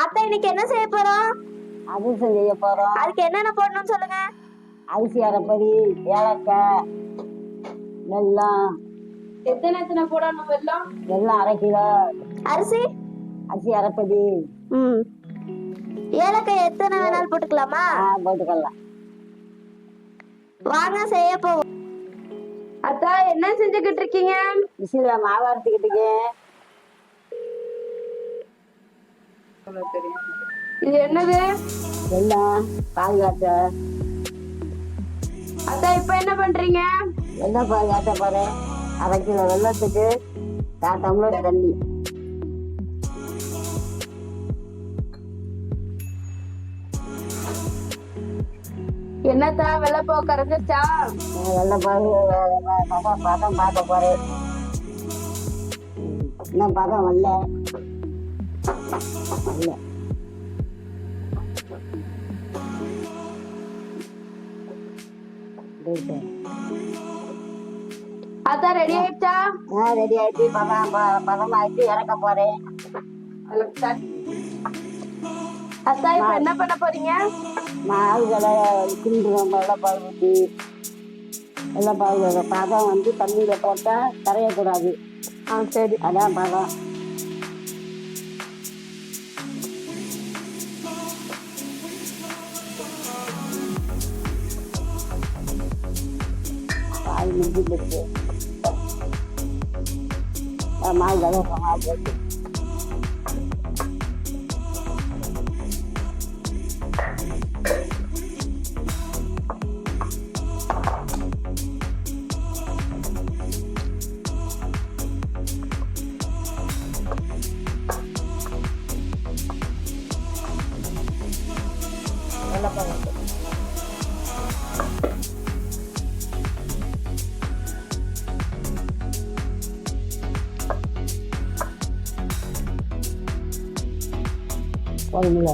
அத்தை இன்னைக்கு என்ன செய்ய போறோம்? அதிரசம் செய்ய போறோம். அதுக்கு என்னென்ன போடணும்னு சொல்லுங்க. அரிசி அரைப்படி, ஏலக்காய், வெல்லம். எத்தனை போடணும் வெல்லம்? வெல்லம் 1/2 கிலோ. அரிசி அரைப்படி. ஏலக்காய் எத்தனை வேணாலும் போட்டுக்கலாமா? போட்டுக்கலாம். வாங்க செய்ய போவோம். அத்தா என்ன செஞ்சுக்கிட்டு இருக்கீங்க? மிஷின்ல மாவு அரைச்சிக்கிட்டு இருக்கேன். இது என்னது? வெல்லம் பால் காய்ச்ச. அத்தா இப்ப என்ன பண்றீங்க? வெல்லம் பால் காய்ச்ச போறேன். 1/2 கிலோ வெல்லத்துக்கு 4 டம்ளர் தண்ணி. என்னத்தா வெள்ளப்போ கரைஞ்சிருச்சா? வெள்ளப்பால் பதம் பார்க்க போறேன். இன்னும் பதம் வரல. அதான் ரெடி ஆயிடுச்சா? ரெடி ஆயிடுச்சு. பதம் ஆயிடுச்சு. இறக்க போறேன். அத்தா இப்ப என்ன பண்ண போறீங்க? மாவுகளை கிண்டுறோம். வெள்ளப்பால் ஊற்றி வெள்ளப்பால் பதம் வந்து தண்ணியில போட்டா கரையக்கூடாது. சரி, அதான் பதம். பால் முடிஞ்சிட்டு மாவு கலசமாக போட்டு போதுமில்ல.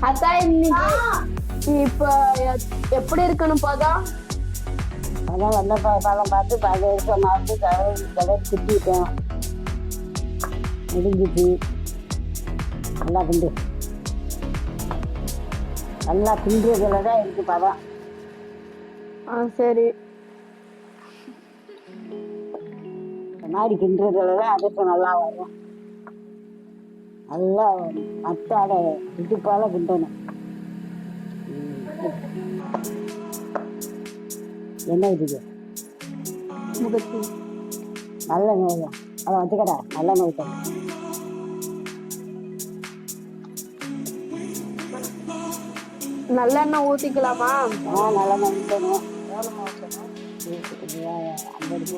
அத்தா இன்னைக்கு இப்ப எப்படி இருக்கணும் பதம்? அதான் வெள்ளப்பாலம் பார்த்து 10 வருஷம் மாவு கடை சுற்றிட்டோம். முடிஞ்சிச்சு. நல்லா கிண்டு. நல்லா கிண்டுறதுல தான் இருக்கு பதம். சரி, இந்த மாதிரி கிண்டுறதுல தான் அதிர்ஷ்டம் நல்லா வரும். நல்லா மத்தாட இடுப்பால கிண்டணும். என்ன இருக்குது நல்ல நோய் அதை வச்சுக்கடா. நல்ல நோய் தான். நல்லெண்ணெய் ஊத்திக்கலாமா? நல்லெண்ணெய் ஊற்றணும். 50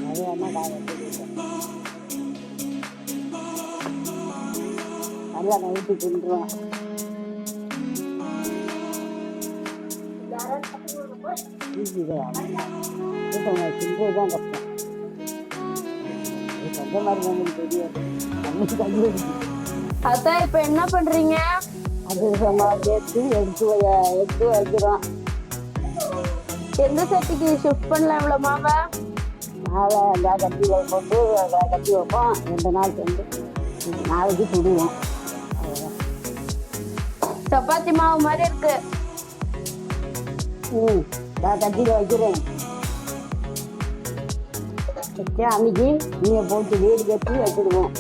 நிறைய எண்ணெய் காய நல்லா நைட்டு கிண்டுறோம். கிண்டுறது தான் கஷ்டம். சொந்த மாதிரி நமக்கு தெரியாது. அதான் இப்ப என்ன பண்றீங்க? அதிரசமா சேர்த்து எடுத்து வைக்கிறோம். எந்த சட்டிக்கு ஷிஃப்ட் பண்ணலாம்ல மாவை? மாவை எல்லா கட்டி போட்டு கட்டி வைப்போம். 2 நாள் செஞ்சு நாளைக்கு சுடுவோம். சப்பாத்தி மாவு மாதிரி இருக்கு. கட்டியில் வைக்கிறேன். அன்னைக்கு நீங்க போட்டு வீடு கட்டி வச்சிடுவோம்.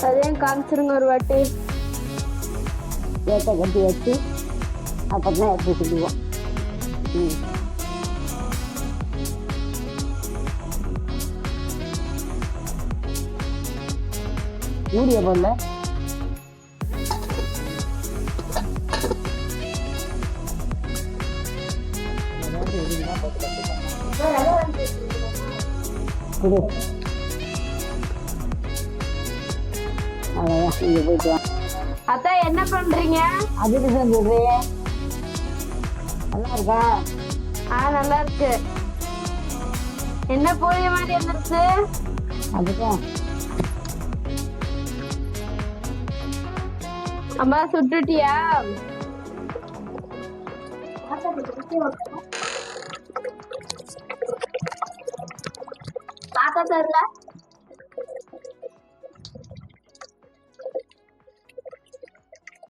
அதையும் காமிச்சிருங்க ஒரு வாட்டி. ஏற்ற கட்டி வச்சு அப்புறம் தான் எடுத்து சுடுவோம். மூடிய போடல. அத்தா என்ன பண்றீங்க? அதிரசம் சொல்றேன். நல்லா இருக்கா? நல்லா இருக்கு. என்ன போய் மாதிரி இருந்துச்சு? அதுதான் அம்மா சுட்டுட்டியா? பார்த்தா தெரியல